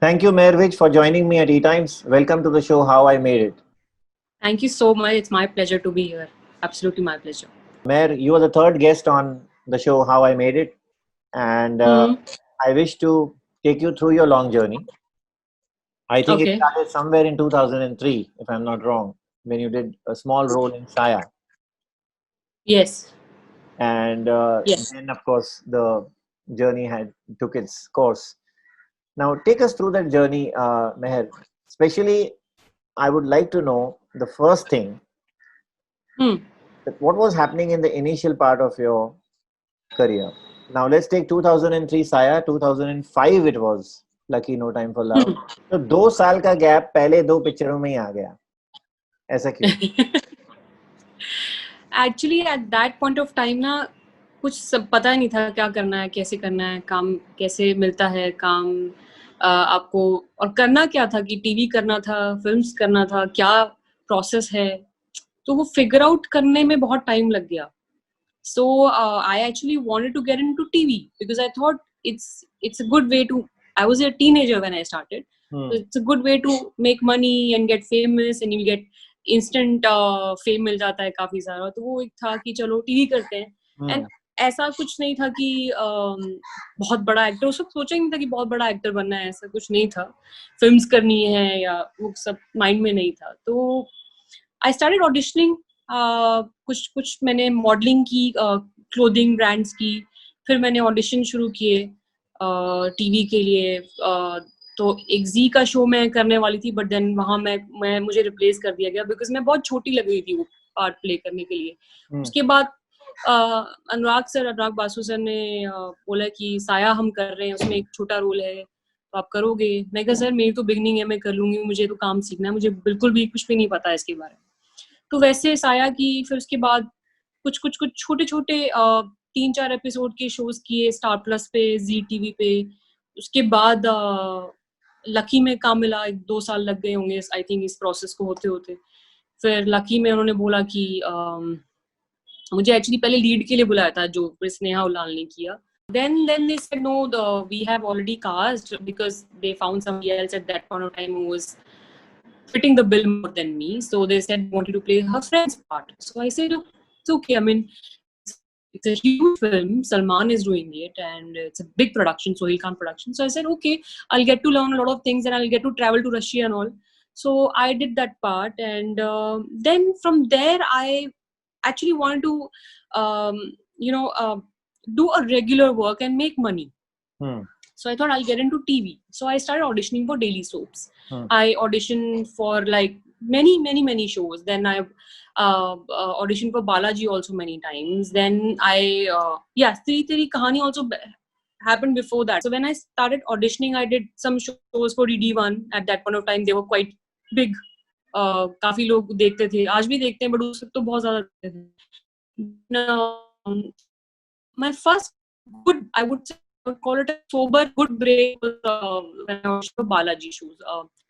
Thank you, Mervich, for joining me at E-Times. Welcome to the show How I Made It. Thank you so much. It's my pleasure to be here. Absolutely my pleasure. Mer, you are the third guest on the show How I Made It, and I wish to take you through your long journey. I think it Okay. started somewhere in 2003, if I'm not wrong, when you did a small role in Saya. Yes. And Yes. then, of course, the journey took its course. Now, take us through that journey, Meher. Especially, I would like to know the first thing. What was happening in the initial part of your career? Now let's take 2003 Saya, 2005 it was Lucky No Time for Love. तो 2 साल का gap पहले 2 पिक्चरों में ही आ गया, ऐसा क्यों? Actually, at that point of time ना कुछ सब पता ही नहीं था क्या करना है, कैसे करना है, काम कैसे मिलता है, काम आपको और करना क्या था कि टीवी करना था, फिल्म्स करना था, क्या प्रोसेस है, तो वो फिगर आउट करने में बहुत टाइम लग गया. So I actually wanted to get into TV because I thought it's a good way to. I was a teenager when I started. So it's a good way to make money and get famous, and you get instant fame मिल जाता है काफी सारा. तो वो एक था कि चलो टीवी करते हैं. And ऐसा कुछ नहीं था कि बहुत बड़ा एक्टर, उस वक्त सोचा ही नहीं था कि बहुत बड़ा एक्टर बनना है, ऐसा कुछ नहीं था. फिल्म्स करनी है या वो सब माइंड में नहीं था. तो आई स्टार्टेड ऑडिशनिंग. कुछ मैंने मॉडलिंग की, क्लोथिंग ब्रांड्स की. फिर मैंने ऑडिशन शुरू किए टीवी के लिए. तो एक जी का शो मैं करने वाली थी, बट देन वहां मैं मुझे रिप्लेस कर दिया गया बिकॉज मैं बहुत छोटी लग रही थी वो पार्ट प्ले करने के लिए. उसके बाद अनुराग बासु सर ने बोला कि साया हम कर रहे हैं, उसमें एक छोटा रोल है, तो आप करोगे? मैं कहा सर मेरी तो बिगनिंग है, मैं कर लूंगी, मुझे तो काम सीखना है, मुझे बिल्कुल भी कुछ भी नहीं पता है इसके बारे में. तो वैसे साया की. फिर उसके बाद कुछ छोटे छोटे 3-4 एपिसोड के शोज किए स्टार प्लस पे, जी टीवी पे. उसके बाद लकी में काम मिला. 2 साल लग गए होंगे आई थिंक इस प्रोसेस को होते होते. फिर लकी में उन्होंने बोला कि मुझे एक्चुअली पहले लीड के लिए बुलाया था, जो स्नेहा उलाल ने किया. Then they said no, we have already cast because they found somebody else at that point of time who was fitting the bill more than me. So they said wanted to play her friend's part. So I said it's okay. I mean, it's a huge film. Salman is doing it, and it's a big production, Sohail Khan production. So I said okay, I'll get to learn a lot of things, and I'll get to travel to Russia and all. So I did that part, and then from there I actually wanted to do a regular work and make money. So I thought I'll get into TV. So I started auditioning for daily soaps. I auditioned for like many shows. Then I auditioned for Balaji also many times. Then Teri Teri Kahani also happened before that. So when I started auditioning, I did some shows for DD1. At that point of time, they were quite big. काफी लोग देखते थे, आज भी देखते हैं, but उस वक्त तो बहुत ज्यादा देखते थे. My first good, I would say, I would call it a sober good break was when I watched the Balaji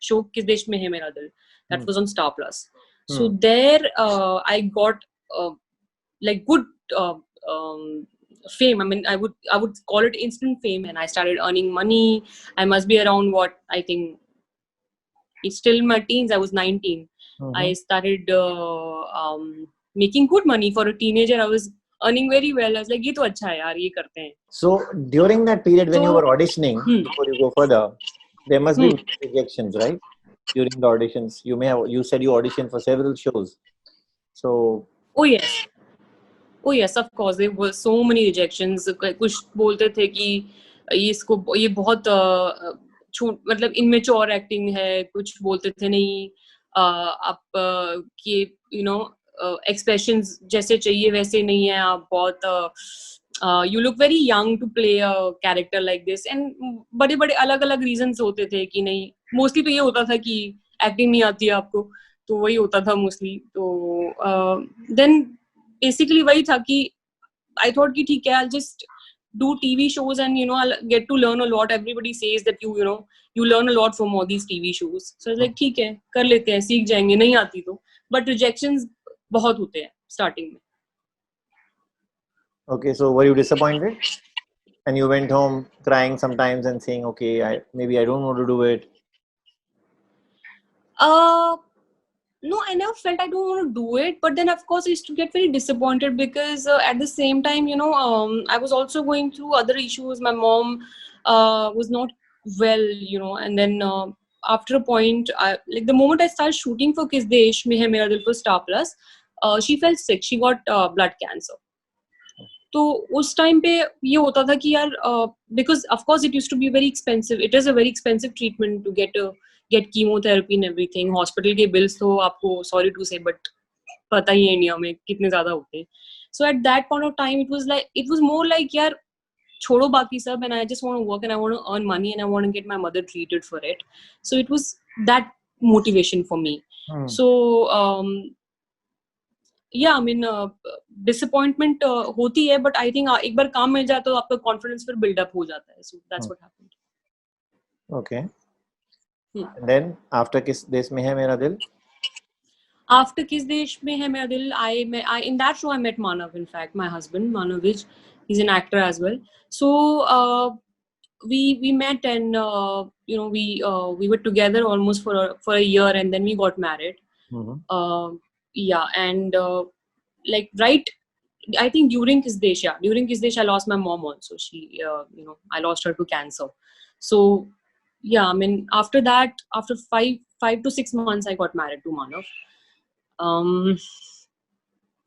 show किस देश में है मेरा दिल. That was on Star Plus. So there I got like good fame. I mean, I would call it instant fame, and I started earning money. I must be around what I think. It's still in my teens. I was 19. I started making good money for a teenager. I was earning very well. I was like, ये तो अच्छा है यार, ये करते हैं. So during that period when you were auditioning, before you go further, there must be rejections, right? During the auditions, you said you auditioned for several shows. So oh yes, of course there were so many rejections. कुछ बोलते थे कि ये बहुत मतलब immature acting है. कुछ बोलते थे नहीं, आप ये एक्सप्रेशंस जैसे चाहिए वैसे नहीं है, आप बहुत you look very young to play a character like this. And बड़े बड़े अलग अलग रीजंस होते थे कि नहीं. मोस्टली तो ये होता था कि एक्टिंग नहीं आती है आपको, तो वही होता था मोस्टली. तो देन बेसिकली वही था कि I thought कि ठीक है, I'll just do TV shows and I'll get to learn a lot. Everybody says that you learn a lot from all these TV shows. So I was like ठीक है, कर लेते हैं, सीख जाएंगे, नहीं आती तो. But rejections बहुत होते हैं starting में. Okay, so were you disappointed? And you went home crying sometimes and saying, okay, maybe I don't want to do it. No, I never felt I don't want to do it, but then of course I used to get very disappointed because at the same time, I was also going through other issues. My mom was not well, and then after a point, like the moment I started shooting for Kis Desh Mein Hai Mera Dil for Star Plus, she fell sick. She got blood cancer. तो उस time पे ये होता था कि यार because of course it used to be very expensive, it is a very expensive treatment to get chemotherapy and everything. Hospital के bills तो आपको सॉरी टू से बट पता ही है इंडिया में कितने ज्यादा होते हैं. So at that point of time it was more like यार छोड़ो बाकी सब, and I just want to work and I want to earn money and I want to get my mother treated for it. So it was that motivation for me. So yeah, I mean disappointment होती है, but I think एक बार काम मिल जाए तो आपका confidence फिर build up हो जाता है. So that's what happened. Okay. And then after Kiss Desh Mein Hai Mera Dil? After Kiss Desh Mein Hai Mera Dil, I in that show I met Manav. In fact, my husband Manav Vij, he's an actor as well. So we met and we were together almost for a year, and then we got married. Mm-hmm. Yeah, and like right, I think during Kiss Desh, I lost my mom also. She, I lost her to cancer. So yeah, I mean after that, after 5 to 6 months, I got married to Manav.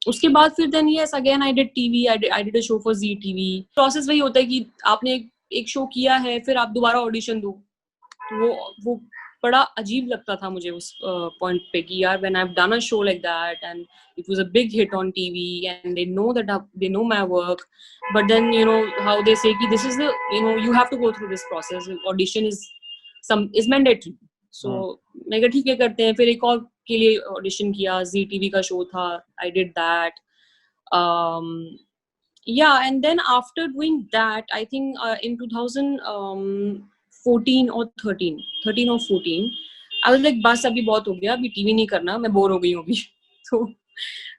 उसके बाद फिर then yes, again I did TV. I did a show for Zee TV. Process वही होता है कि आपने एक show किया है, फिर आप दोबारा ऑडिशन दो. वो बड़ा अजीब लगता था मुझे उस पॉइंट पे कि यार when I've done a show like that and it was a big hit on TV and they know my work, but then how they say कि this is the you have to go through this process. Audition is mandatory. So मैं कहा ठीक है करते हैं. फिर एक और के लिए ऑडिशन किया, Zee TV का शो था. I did that. Yeah, and then after doing that, I think in 2014 or 13 or 14, I was like बस अभी बहुत हो गया, अभी टीवी नहीं करना, मैं बोर हो गई हूँ अभी. तो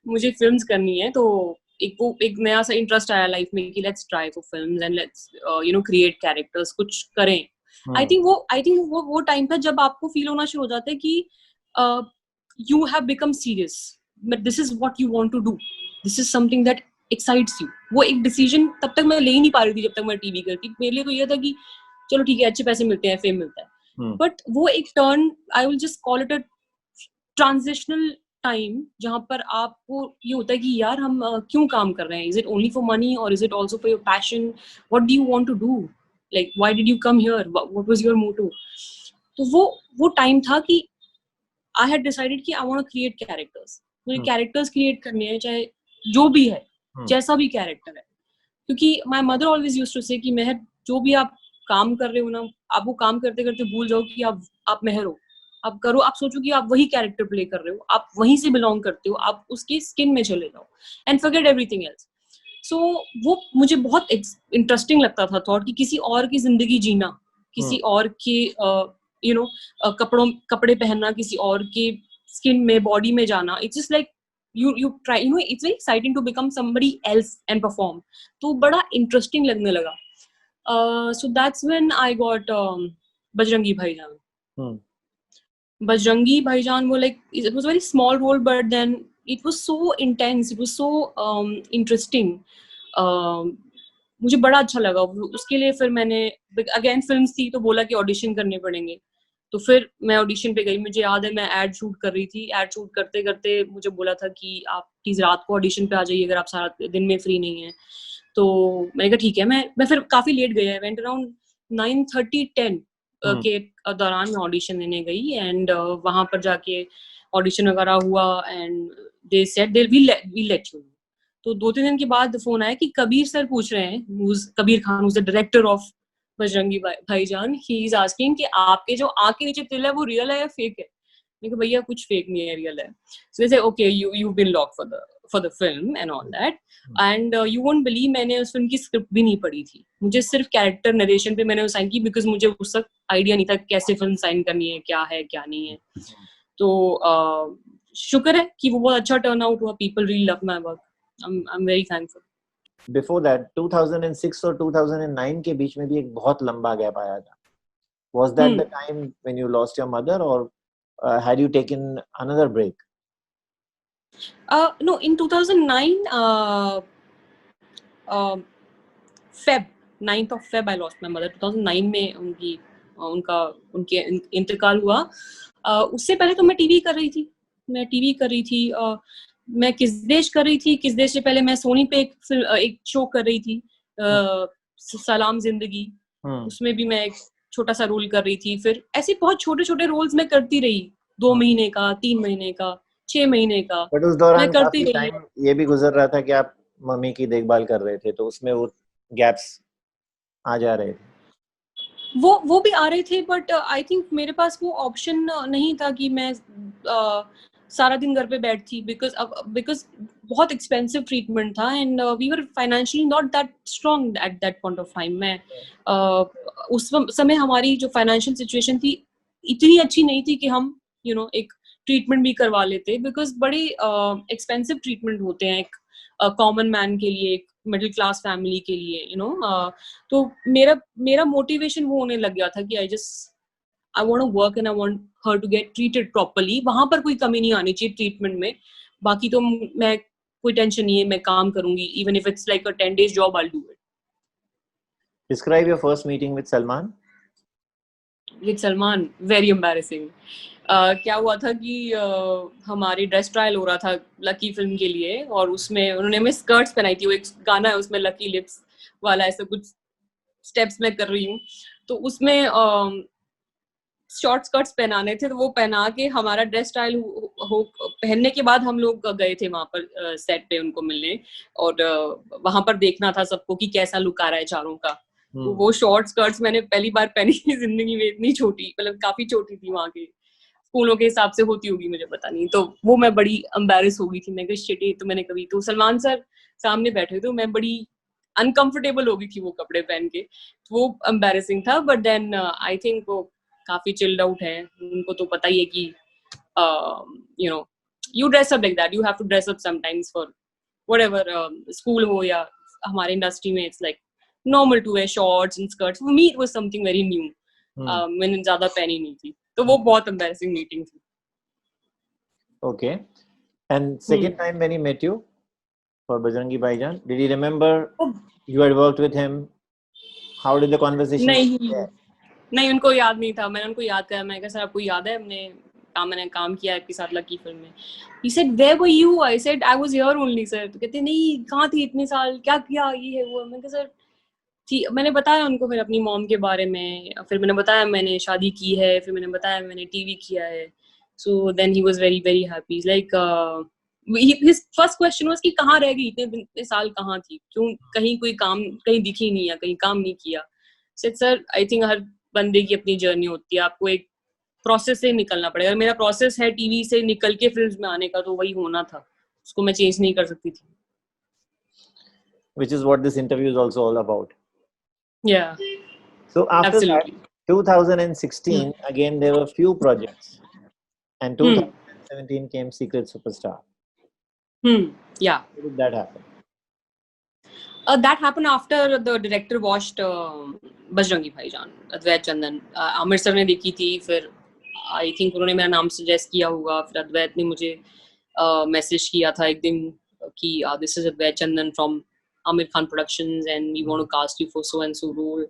मुझे फिल्म्स करनी है. तो एक नया सा इंटरेस्ट आया लाइफ में कि let's try for films and let's create characters, कुछ करें. आई थिंक वो टाइम था जब आपको फील होना शुरू हो जाता है कि you have become serious, but this is what you want to do, this is something that excites you. वो एक डिसीजन तब तक मैं ले ही नहीं पा रही थी जब तक मैं टीवी करती. मेरे लिए तो ये था कि चलो ठीक है, अच्छे पैसे मिलते हैं, फेम मिलता है. बट वो एक turn, I will just call it a transitional time, जहाँ पर आपको ये होता है कि यार हम क्यों काम कर रहे हैं. Is it only for money or is it also for your passion? What do you want to do? Like why did you come here? What was your motive? तो वो टाइम था कि I had decided कि I want to create characters. मुझे characters create करने हैं, चाहे जो भी है, जैसा भी character है. क्योंकि my mother always used to say कि मेहर, जो भी आप काम कर रहे हो ना, आप वो काम करते करते भूल जाओ कि आप मेहर हो. आप करो, आप सोचो कि आप वही कैरेक्टर प्ले कर रहे हो, आप वहीं से बिलोंग करते हो, आप उसकी स्किन में चले जाओ एंड फॉरगेट एवरीथिंग एल्स. सो वो मुझे बहुत इंटरेस्टिंग लगता था थॉट कि किसी और की जिंदगी जीना, किसी और के कपड़े पहनना, किसी और के स्किन में, बॉडी में जाना. It's just like you try, it's very exciting to become somebody else and perform. तो बड़ा इंटरेस्टिंग लगने लगा. So that's when I got Bajrangi भाईजान. बजरंगी भाईजान वो like it was a very small role, but then it was so intense, it was so interesting. मुझे बड़ा अच्छा लगा उसके लिए. फिर मैंने अगेन फिल्म्स थी तो बोला कि ऑडिशन करने पड़ेंगे. तो फिर मैं ऑडिशन पे गई. मुझे याद है मैं एड शूट कर रही थी. एड शूट करते करते मुझे बोला था कि आप प्लीज रात को ऑडिशन पे आ जाइए अगर आप सारा दिन में फ्री नहीं है. तो मैंने कहा ठीक है. मैं फिर काफी लेट गई. आई वेंट अराउंड 9:30 10 के दौरान मैं ऑडिशन देने गई एंड वहां पर जाके ऑडिशन वगैरह हुआ and they said they will let you. तो 2-3 दिन के बाद फोन आया कि कबीर सर पूछ रहे हैं, Kabir Khan who is the director of Bajrangi भाईजान, ही इज आस्किंग कि आपके जो आंख के नीचे तिल है वो रियल है या फेक है. मैंने कहा भैया कुछ फेक नहीं है, रियल है. So they say okay you been lock for the film and all that. And you won't believe, मैंने उस फिल्म की स्क्रिप्ट भी नहीं पढ़ी थी. मुझे सिर्फ कैरेक्टर नरेशन पे मैंने साइन की बिकॉज मुझे उस वक्त आइडिया नहीं था कैसे फिल्म साइन करनी है, क्या है क्या नहीं है. तो शुक्र है कि वो बहुत अच्छा टर्न आउट हुआ. People really love my work. I'm very thankful. Before that 2006 और 2009 के बीच में भी एक बहुत लंबा गैप आया था. Was that the time when you lost your mother, or had you taken another break? No, in 2009, Feb 9th of Feb I lost my mother. 2009 में उनके इंतकाल हुआ. उससे पहले तो मैं टीवी कर रही थी. मैं किस देश कर रही थी. किस देश से पहले मैं सोनी पे एक शो कर रही थी, सलाम जिंदगी. उसमें भी मैं एक छोटा सा रोल कर रही थी. फिर ऐसे बहुत छोटे छोटे रोल्स मैं करती रही, 2 महीने का, 3 महीने का, 6 महीने का. बट उस दौरान मैं करती काफी रही. टाइम ये भी गुजर रहा था कि आप मम्मी की देखभाल कर रहे थे, तो उसमें वो गैप्स आ जा रहे थे. वो भी आ रहे थे, बट आई थिंक मेरे पास वो ऑप्शन नहीं था कि मैं सारा दिन घर पे बैठती, बिकॉज बहुत एक्सपेंसिव ट्रीटमेंट था and we were financially not that strong at that point of time. मैं उस समय हमारी जो फाइनेंशियल सिचुएशन थी इतनी अच्छी नहीं थी कि हम एक ट्रीटमेंट भी करवा लेते, बिकॉज बड़े एक्सपेंसिव ट्रीटमेंट होते हैं एक कॉमन मैन के लिए, एक मिडिल क्लास फैमिली के लिए, तो मेरा मोटिवेशन वो होने लग गया था कि I want to work and I want her to get treated properly. वहां पर कोई कमी नहीं आनी चाहिए ट्रीटमेंट में. बाकी तो मैं कोई टेंशन नहीं है, मैं काम करूंगी. Even if it's like a 10 days job, I'll do it. Describe your first meeting with Salman. With Salman, very embarrassing. क्या हुआ था कि हमारी ड्रेस ट्रायल हो रहा था लकी फिल्म के लिए, और उसमें उन्होंने हमें स्कर्ट्स पहनाई थी. वो एक गाना है उसमें लकी लिप्स वाला, ऐसा कुछ स्टेप्स मैं कर रही हूँ, तो उसमें शॉर्ट स्कर्ट्स पहनाने थे. तो वो पहना के हमारा ड्रेस स्टाइल पहनने के बाद हम लोग गए थे वहां पर सेट पे उनको मिलने, और वहां पर देखना था सबको कि कैसा लुक आ रहा है चारों का. तो वो शॉर्ट स्कर्ट्स मैंने पहली बार पहनी थी जिंदगी में, इतनी छोटी, मतलब काफी छोटी थी, वहां के स्कूलों के हिसाब से होती होगी, मुझे पता नहीं. तो वो मैं बड़ी एम्बैरेस हो गई थी. मैं कहा शिट, तो मैंने कभी, तो सलमान सर सामने बैठे थे, मैं बड़ी अनकंफर्टेबल हो गई थी वो कपड़े पहन के. तो वो एम्बैरेसिंग था. बट देन आई थिंक वो काफी चिल्ड आउट है, उनको तो पता ही है कि you dress up like that, you have to dress up sometimes for whatever, school हो या हमारे इंडस्ट्री में, it's like normal to wear shorts and skirts. For me it was something very new. मैंने ज्यादा पहनी नहीं थी, तो वो बहुत embarrassing meeting थी. Okay. And second time when he met you for Bajrangi Bhaijaan, did he remember you had worked with him? How did the conversation? नहीं, उनको याद नहीं था. मैंने उनको याद किया, मैं कहा सर आपको याद है मैंने काम किया आपके साथ लकी फिल्म में. He said where were you? I said I was here only sir. तो कहते नहीं, कहाँ थी इतने साल, क्या किया, ये है वो. मैं कहा सर मैंने बताया उनको फिर अपनी मॉम के बारे में, फिर मैंने बताया मैंने शादी की है, फिर मैंने बताया मैंने टीवी किया है. So then he was very very happy. Like his first question was कि कहाँ रह गई इतने साल, कहाँ थी, क्यों कहीं कोई काम कहीं दिखी नहीं, या कहीं काम नहीं किया. Said sir I think हर बंदे की अपनी जर्नी होती है, आपको एक प्रोसेस से निकलना पड़ेगा. मेरा प्रोसेस है टीवी से निकल के फिल्म्स में आने का, तो वही होना था, उसको मैं चेंज नहीं कर सकती थी. Which is what this interview is also all about. Yeah. So after absolutely. that, 2016, again there were few projects, and 2017 came Secret Superstar. Yeah. How did that happen? That happened after the director watched Bajrangi Bhaijaan, Advait Chandan. Aamir sir ने देखी थी, फिर I think उन्होंने मेरा नाम suggest किया होगा, फिर अद्वैत ने मुझे मैसेज किया था एक दिन कि this is Advait Chandan from Amir Khan Productions and we want to cast you for so and so role.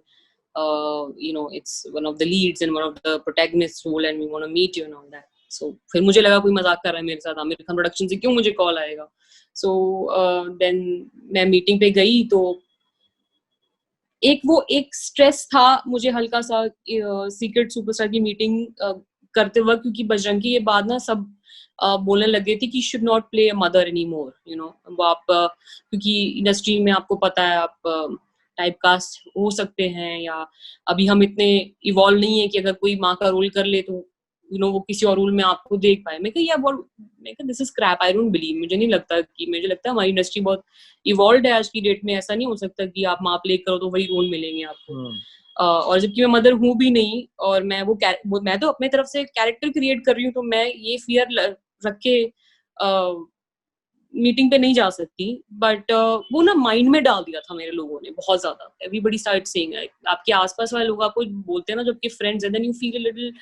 It's one of the leads and one of the protagonists role and we want to meet you and all that. So फिर मुझे लगा कोई मजाक कर रहा है मेरे साथ, आमिर खान प्रोडक्शन से क्यों मुझे कॉल आएगा. So then मैं मीटिंग पे गई, तो एक स्ट्रेस था मुझे हल्का सा सीक्रेट सुपरस्टार की मीटिंग करते वक्त, क्योंकि बजरंगी के बाद ना सब बोलने लगे थे कि should not play a mother any more. वो आप क्योंकि इंडस्ट्री में आपको पता है आप टाइपकास्ट हो सकते हैं, या अभी हम इतने इवॉल्व नहीं है कि अगर कोई माँ का रोल कर ले तो वो किसी और रोल में आपको देख पाए. मैं कहा this is crap, I don't believe. मुझे लगता है हमारी इंडस्ट्री बहुत इवॉल्व है आज की डेट में. ऐसा नहीं हो सकता कि आप माँ प्ले करो तो वही रोल मिलेंगे आपको. और जबकि मैं मदर हूँ भी नहीं, और मैं तो अपने तरफ से कैरेक्टर क्रिएट कर रही हूँ, तो मैं ये फियर रख के मीटिंग पे नहीं जा सकती, बट वो ना माइंड में डाल दिया था मेरे लोगों ने बहुत ज्यादा. एवरीबडी स्टार्ट सेइंग, आपके आसपास वाले लोग आपको बोलते हैं ना, जब के friends and then you feel a little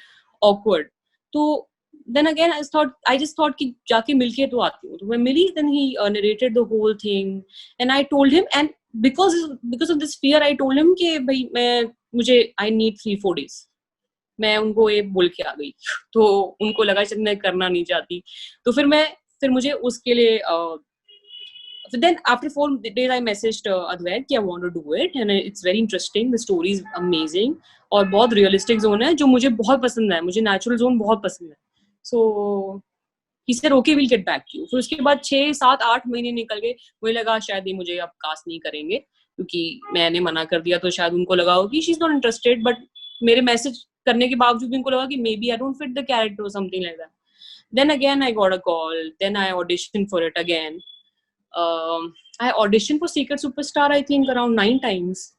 awkward. तो then again I just thought कि जाके मिलके तो आती हूँ. तो मैं मिली, then he narrated the whole thing and I told him, and because of this fear I told him कि भाई मुझे I need 3-4 days. मैं उनको ये बोल के आ गई. तो उनको लगा शायद मैं करना नहीं चाहती. तो फिर मुझे उसके लिए so then after 4 days I messaged Advait कि I want to do it and it's very interesting, the story is amazing और बहुत realistic zone है जो मुझे बहुत पसंद है. मुझे natural zone बहुत पसंद है. So he said okay, we'll get back to you. फिर उसके बाद 6, 7, 8 महीने निकल गए. मुझे लगा शायद ये मुझे अब कास्ट नहीं करेंगे क्योंकि मैंने मना कर दिया, तो शायद उनको लगा हो कि she's not interested, but मेरे मैसेज करने के बावजूद भी उनको लगा कि maybe I don't fit the character or something like that. Then again I got a call, then I auditioned for it again. I auditioned for Secret Superstar I think around 9 times.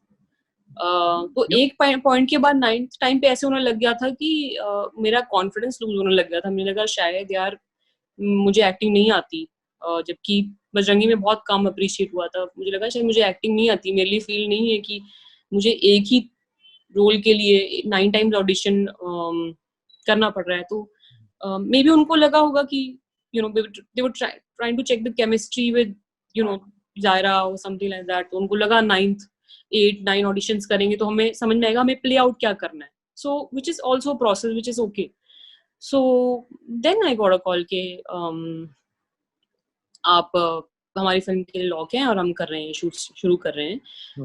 तो एक point के बाद 9th time पे ऐसे होने लग गया था कि मेरा कॉन्फिडेंस लूज होने लग गया था. मुझे लगा शायद यार मुझे एक्टिंग नहीं आती, जबकि बजरंगी में बहुत कम अप्रिशिएट हुआ था. मुझे लगा शायद मुझे एक्टिंग नहीं आती, मेरे लिए फील नहीं है कि मुझे एक ही रोल के लिए 9 टाइम्स ऑडिशन करना पड़ रहा है. तो मे बी उनको लगा होगा कि they were trying to check the chemistry with Zaira or something like that. तो उनको लगा 9th 8 9 ऑडिशंस करेंगे तो हमें समझ में आएगा हमें प्ले आउट क्या करना है. So which is also a process which is okay. So then I got a call के आप हमारी फिल्म के लिए लॉक हैं और हम कर रहे हैं, शूट शुरू कर रहे हैं.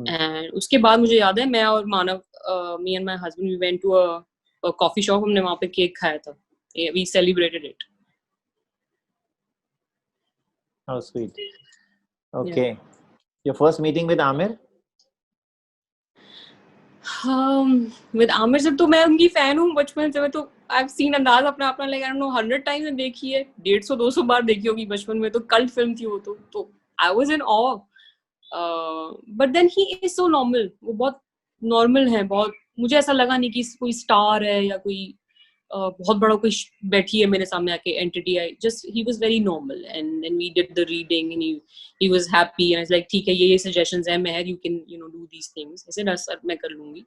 एंड उसके बाद मुझे याद है मैं और Manav, me and my husband, we went to a coffee shop. हमने वहाँ पे केक खाया था. We celebrated it. How sweet. Okay. Your first meeting with Amir? With Amir sir तो मैं उनकी फैन हूँ बचपन से. मैं तो I've seen अंदाज अपना like I don't know 100 times में देखी है, 150-200 बार देखी होगी बचपन में. तो कल्ट फिल्म थी वो. तो I was in awe. But then he is so normal. वो बहुत नॉर्मल है. बहुत मुझे ऐसा लगा नहीं कि कोई स्टार है या कोई बहुत बड़ा कोई बैठी है मेरे सामने आके entity. I just he was very normal and then we did the reading and he was happy and I was like ठीक है ये suggestions है मेहर, you can do these things. ऐसे ना सर मैं कर लूंगी.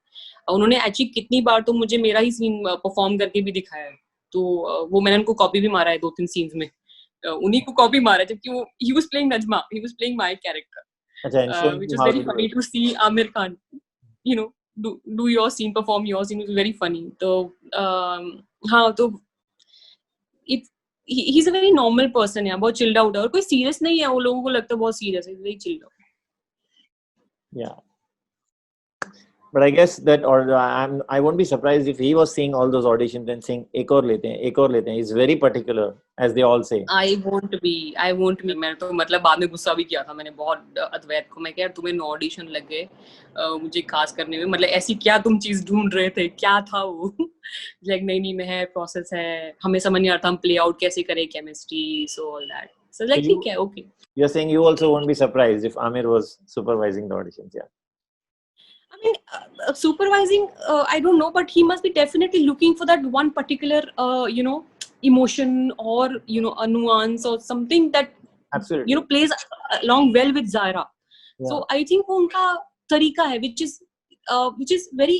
उन्होंने एक्चुअली कितनी बार तो मुझे मेरा ही सीन परफॉर्म करके भी दिखाया है. तो वो मैंने उनको कॉपी भी मारा है 2-3 सीन्स में. उन्हीं को कॉपी मारा है जबकि वो he was playing Najma, he was playing my character. Which was very funny to see Amir Khan do your scene, perform your scene. It was very funny. तो हाँ तो he's a very normal person. यार बहुत chilled out है और कोई serious नहीं है. वो लोगों को लगता है बहुत serious है. Very chilled out. Yeah. But I guess that, or I won't be surprised if he was seeing all those auditions and saying एक और लेते हैं. He's very particular, as they all say. I won't be. मैंने तो मतलब बाद में गुस्सा भी किया था मैंने बहुत अद्वैत को. मैं कह यार तुम्हें 9 ऑडिशन लग गए मुझे खास करने में. मतलब ऐसी क्या तुम चीज ढूंढ रहे थे, क्या था वो? लाइक नहीं मैं है, प्रोसेस है, हमें समझ नहीं आता हम प्ले आउट कैसे करें chemistry. So all that. So like ठीक है, okay. You're saying you also won't be surprised if Amir was supervising the auditions, yeah? I mean, supervising, I don't know, but he must be definitely looking for that one particular, emotion or a nuance or something that absolutely plays along well with Zaira. Yeah. So I think वो उनका तरीका है, which is very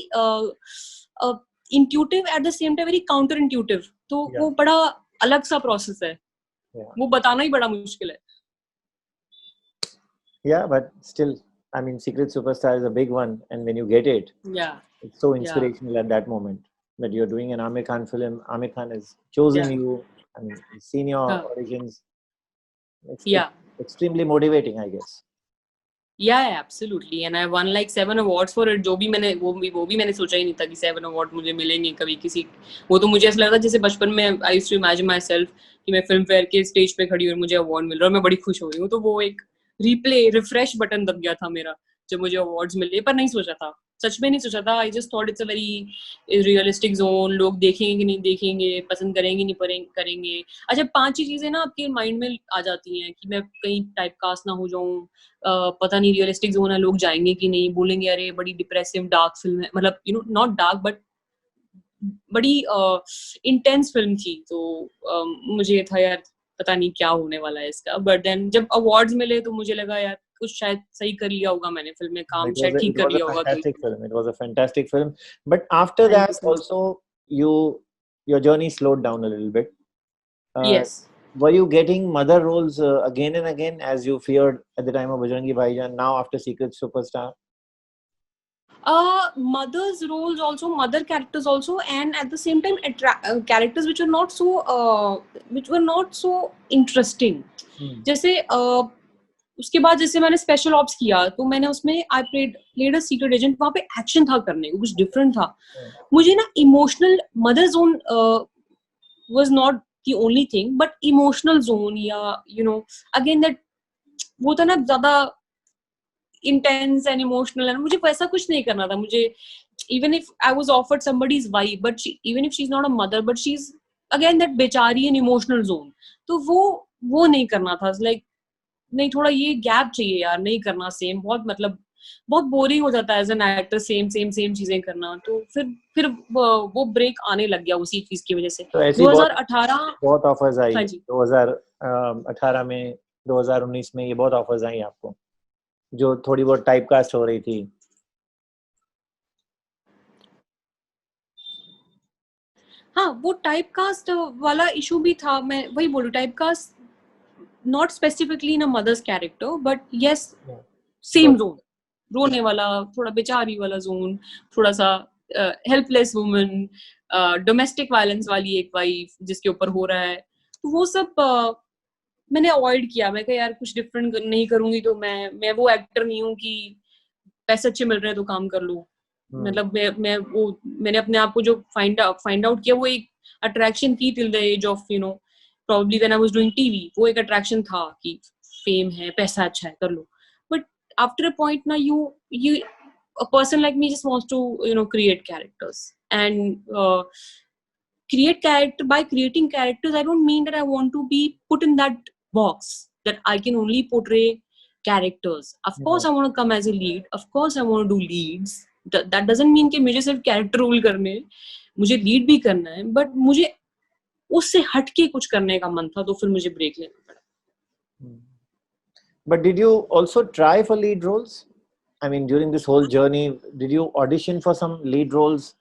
intuitive at the same time very counterintuitive. तो वो बड़ा अलग सा process है. वो बताना ही बड़ा मुश्किल है. Yeah, but still, I mean, Secret Superstar is a big one, and when you get it, it's so inspirational at that moment that you're doing an Amir Khan film. Amir Khan has chosen you. I mean, he's seen your auditions. It's extremely motivating, I guess. Yeah, absolutely. And I won like 7 awards for it. जो भी मैंने सोचा ही नहीं था कि 7 award मुझे मिलेंगे कभी किसी. वो तो मुझे ऐसा लगा जैसे बचपन में I used to imagine myself कि मैं फिल्म फेयर के स्टेज पे खड़ी हूँ और मुझे अवार्ड मिल रहा है और मैं बड़ी खुश हो रही हूँ. तो वो एक रिफ्रेश बटन दब गया था मेरा जब मुझे अवार्ड्स मिले. पर नहीं सोचा था, सच में नहीं सोचा था. I just thought it's a very realistic zone. लोग देखेंगे कि नहीं देखेंगे, पसंद करेंगे नहीं करेंगे. अच्छा 5 ही चीजें ना आपके माइंड में आ जाती हैं कि मैं कहीं टाइप कास्ट ना हो जाऊं, पता नहीं रियलिस्टिक जोन है, लोग जाएंगे कि नहीं, बोलेंगे अरे बड़ी डिप्रेसिव डार्क फिल्म है. मतलब नॉट डार्क बट बड़ी इंटेंस फिल्म थी. तो मुझे था यार पता नहीं क्या होने वाला है इसका, बट देन जब अवार्ड्स मिले तो मुझे लगा यार कुछ शायद सही कर लिया होगा मैंने फिल्म में, काम शायद ठीक कर लिया होगा। It was a fantastic film. But after that also your journey slowed down a little bit. Yes. Were you getting mother roles again and again as you feared at the time of Bajrangi Bhaijaan, now after Secret Superstar? Mother's roles also, mother characters also, and at the same time characters which were not so interesting. जैसे उसके बाद जैसे मैंने special ops किया तो मैंने उसमें I played a secret agent, वहां पे एक्शन था करने को, कुछ डिफरेंट था। मुझे ना emotional mother zone was not the only thing, but emotional zone या अगेन दैट वो था ना ज्यादा intense and emotional, and मुझे वैसा कुछ नहीं करना था। मुझे even if I was offered somebody's wife, but even if she's not a mother, but she's again that बेचारी and emotional zone, तो वो नहीं करना था। like नहीं, थोड़ा ये गैप चाहिए यार, नहीं करना सेम, बहुत बोरिंग हो जाता है एज एन एक्टर सेम चीजें करना। तो फिर वो ब्रेक आने लग गया उसी चीज की वजह से। तो 2018 बहुत ऑफर्स आई। हाँ जी, 2018 में 2019 में ये बहुत ऑफर्स आई आपको, जो थोड़ी बहुत टाइपकास्ट हो रही थी। हाँ, वो टाइपकास्ट वाला इशू भी था। मैं वही बोलूं, typecast not specifically in a mother's character, but yes same zone, रोने वाला, थोड़ा बेचारी वाला जोन, थोड़ा सा हेल्पलेस वुमन, डोमेस्टिक वायलेंस वाली एक वाइफ जिसके ऊपर हो रहा है, तो वो सब मैंने अवॉइड किया। मैं कहा यार कुछ डिफरेंट नहीं करूंगी तो मैं वो एक्टर नहीं हूँ कि पैसे अच्छे मिल रहे हैं तो काम कर लूं। मतलब मैंने अपने आप को जो फाइंड आउट किया, वो एक अट्रैक्शन थी till the age of probably when I was doing TV, वो एक अट्रैक्शन था कि फेम है, पैसा अच्छा है, कर लो। बट आफ्टर अ पॉइंट ना you a person like me just wants to create characters and by creating characters I don't mean that I want to be put in that box that I can only portray characters. Of course I want to come as a lead, of course I want to do leads. That doesn't mean कि मुझे सिर्फ character role करने हैं, मुझे lead भी करना है, but मुझे उससे हटके कुछ करने का मन था, तो फिर मुझे ब्रेक लेना पड़ा। But did you also try for lead roles? I mean, during this whole journey, did you audition for some lead roles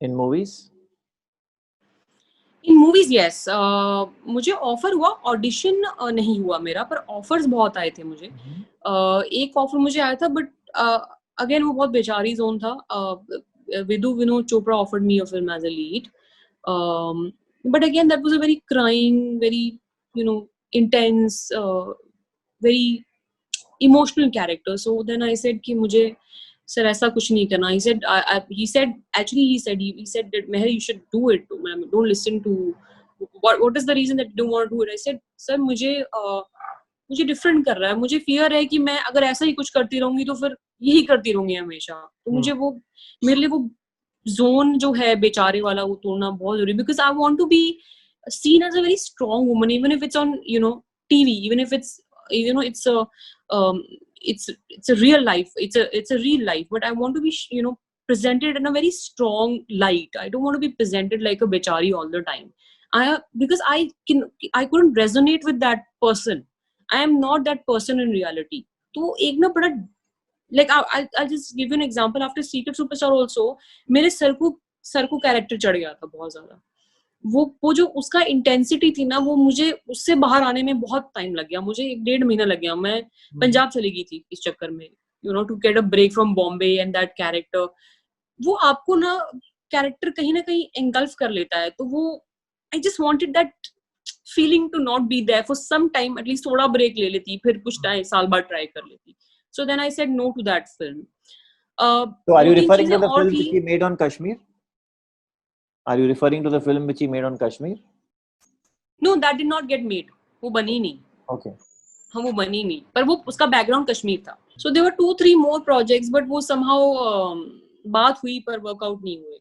in movies? In movies, yes. मुझे ऑफर हुआ, ऑडिशन नहीं हुआ मेरा, पर ऑफर्स बहुत आए थे मुझे। एक ऑफर मुझे आया था, बट अगेन वो बहुत बेचारी जोन था। विदु Vinod Chopra offered me a film as a lead, but again that was a very crying, very intense, very emotional character. So then I said कि मुझे सर ऐसा कुछ नहीं करना। he said that Meher, you should do it, don't listen to what is the reason that you don't want to do it. I said sir मुझे different कर रहा है, मुझे फियर है कि मैं अगर ऐसा ही कुछ करती रहूंगी तो फिर यही करती रहूंगी हमेशा। तो मुझे वो मेरे लिए वो जोन जो है बेचारे वाला, वो तोड़ना बहुत जरूरी, because I want to be seen as a very strong woman, even if it's on TV, even if it's it's a real life, it's a real life, but I want to be presented in a very strong light. I don't want to be presented like a bechari all the time. Because I couldn't resonate with that person. I am not that person in reality. तो एक ना बड़ा like I'll just give you an example. After Secret Superstar also मेरे sir को character चढ़ गया था बहुत ज्यादा। वो जो उसका इंटेंसिटी थी ना, वो मुझे उससे बाहर आने में बहुत टाइम लग गया। मुझे 1.5 महीना लग गया। मैं पंजाब चली गई थी इस चक्कर में, to get a break from Bombay and that character. वो आपको ना कैरेक्टर कहीं ना कहीं एंगल्फ कर लेता है। तो वो I just wanted that feeling to not be there for some time, at least थोड़ा ब्रेक ले लेती, फिर कुछ टाइम साल बाद ट्राई कर लेती। So then I said no to that film. So are you referring to the film which he made on Kashmir? Are you referring to the film which he made on Kashmir? No, that did not get made. वो बनी नहीं। Okay. हाँ, वो बनी नहीं, पर वो उसका बैकग्राउंड कश्मीर था। So there were 2-3 more projects, but वो somehow बात हुई पर वर्कआउट नहीं हुए।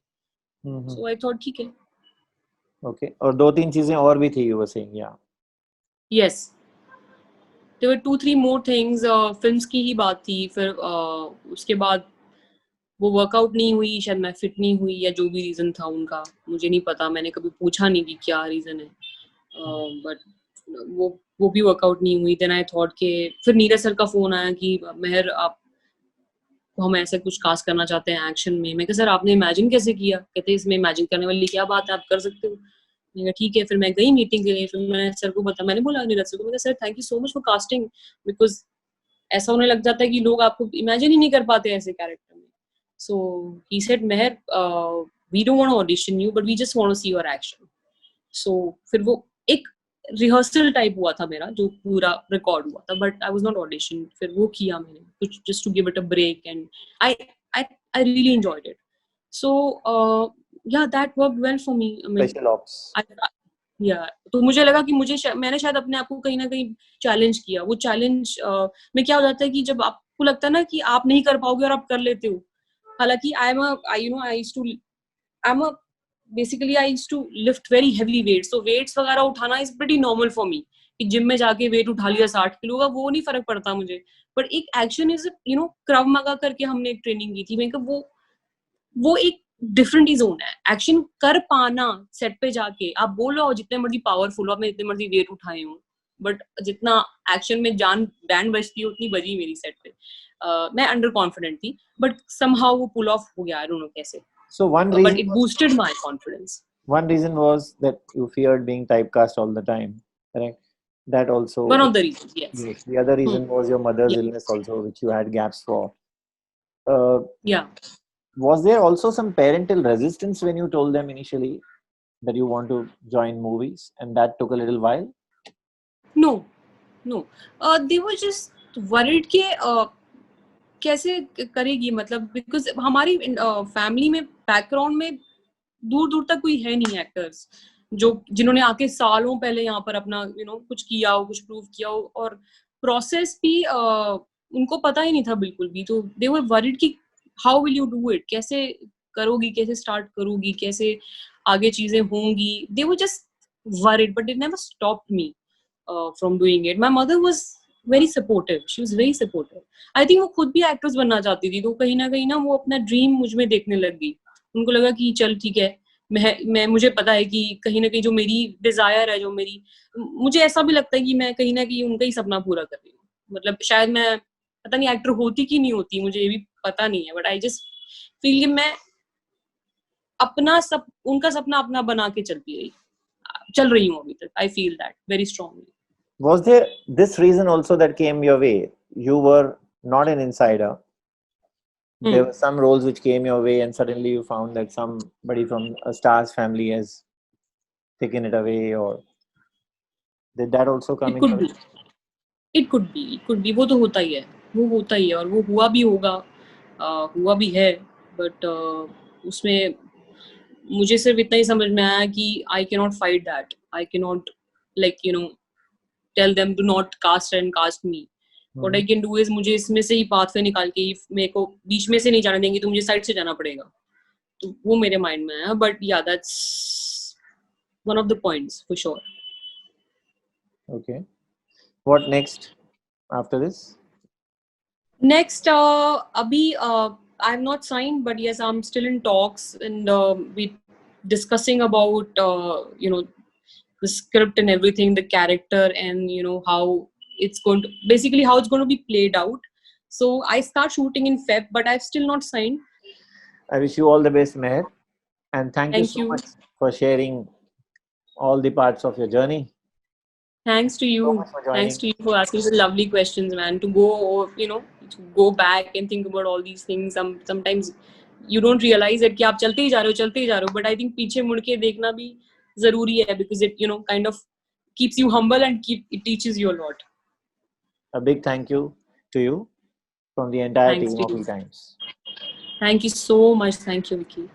So I thought ठीक है। Okay. और 2-3 चीजें और भी थी, you were saying, yeah. Yes. There were 2-3 more things. Films की ही बात थी। फिर उसके बाद वो वर्कआउट नहीं हुई, शायद मैं फिट नहीं हुई या जो भी रीजन था उनका, मुझे नहीं पता, मैंने कभी पूछा नहीं कि क्या रीजन है, बट वो भी वर्कआउट नहीं हुई। देन आई थॉट के फिर नीरज सर का फोन आया कि मेहर आप हम ऐसे कुछ कास्ट करना चाहते हैं एक्शन में। मैं कहा सर आपने इमेजिन कैसे किया? कहते इसमें इमेजिन करने वाली क्या बात है, आप कर सकते हो। मैंने कहा ठीक है। फिर मैं गई मीटिंग के लिए, फिर मैंने सर को बताया, मैंने बोला नीरज सर को, मैंने कहा sir thank you so much for casting, because ऐसा होने लग जाता है कि लोग आपको इमेजिन ही नहीं कर पाते ऐसे कैरेक्टर में। So he said Mehar we don't want to audition you but we just want to see your action. So फिर वो एक रिहर्सल टाइप हुआ था मेरा, जो पूरा रिकॉर्ड हुआ था, but I was not audition. फिर वो किया मैंने कुछ just to give it a break and I I I really enjoyed it. So yeah that worked well for me. I mean special ops. या तो मुझे लगा कि मैंने शायद अपने आप को कहीं ना कहीं चैलेंज किया। वो चैलेंज में क्या हो जाता है कि जब आपको लगता है ना कि आप नहीं कर पाओगे और आप कर लेते हो। हालांकि basically I used to lift very heavy weights, so weights वगैरह उठाना is pretty normal for me, कि जिम में जाके वेट उठा लिया 60 किलो का, वो नहीं फर्क पड़ता मुझे। बट एक एक्शन इज क्रव मागा करके हमने एक ट्रेनिंग की थी। मैं वो एक डिफरेंट ही जोन है। एक्शन कर पाना सेट पे जाके, आप बोलो जितने मर्जी पावरफुल हो, आपने जितने मर्जी वेट उठाए हो, बट जितना एक्शन में जान बैंड बजती है उतनी बजी मेरी सेट पे। मैं अंडर कॉन्फिडेंट थी बट समहाउ वो पुल ऑफ हो गया, आई डोंट नो कैसे। So one but reason it boosted my confidence. one reason was that you feared being typecast all the time, correct? That also. One of the reasons, yes. Yes. The other reason was your mother's Yeah. illness also, which you had gaps for. Yeah. Was there also some parental resistance when you told them initially that you want to join movies, and that took a little while? No. They were just worried कि कैसे करेगी, मतलब because हमारी family में background में दूर दूर तक कोई है नहीं एक्टर्स जिन्होंने आके सालों पहले यहाँ पर अपना कुछ किया हो, कुछ प्रूव किया हो, और प्रोसेस भी उनको पता ही नहीं था बिल्कुल भी। तो दे वर वरीड कि how will you do it, कैसे करोगी, कैसे स्टार्ट करोगी, कैसे आगे चीजें होंगी। They were just worried but it never stopped me from doing it. My mother was very supportive, she was very supportive. I think वो खुद भी एक्ट्रेस बनना चाहती थी, तो कहीं ना वो अपना ड्रीम मुझ में देखने लग गई। उनको लगा कि चल ठीक है, मैं मुझे पता है कि कहीं ना कहीं जो मेरी डिजायर है, जो मेरी, मुझे ऐसा भी लगता है कि मैं कहीं ना कहीं उनका ही सपना पूरा कर रही हूँ। मतलब शायद मैं पता नहीं एक्टर होती कि नहीं होती, मुझे ये भी पता नहीं है, बट आई जस्ट फील कि मैं उनका सपना अपना बना के चल रही हूँ अभी तक। I feel that very strongly. Was there this reason also that came your way? You were not an insider. There were some roles which came your way, and suddenly you found that somebody from a star's family has taken it away, or did that also come in your way? It could be. वो तो होता ही है और वो हुआ भी होगा, हुआ भी है। बट उसमें मुझे सिर्फ इतना ही समझ में आया कि I can not fight that, I can not tell them do not cast me. What I can do is मुझे इसमें से ही पाथ वे निकाल के, मेरे को बीच में से नहीं जाने देंगे तो मुझे साइड से जाना पड़ेगा। तो वो मेरे माइंड में आया। बट या that's one of the points for sure. Okay. What next after this? Next, abhi I have not signed, but yes, I'm still in talks, and we discussing about the script and everything, the character, and how it's going to be played out. So I start shooting in Feb, but I've still not signed. I wish you all the best, Meher, and thank you so much for sharing all the parts of your journey. Thanks to you. So much for joining. Thanks to you for asking the lovely questions, man. To go back and think about all these things. Sometimes you don't realize that कि आप चलते ही जा रहे हो, but I think पीछे मुड़ के देखना भी जरूरी है, because it kind of keeps you humble and it teaches you a lot. A big thank you to you from the entire team of E-Times. Thank you so much. Thank you, Vicky.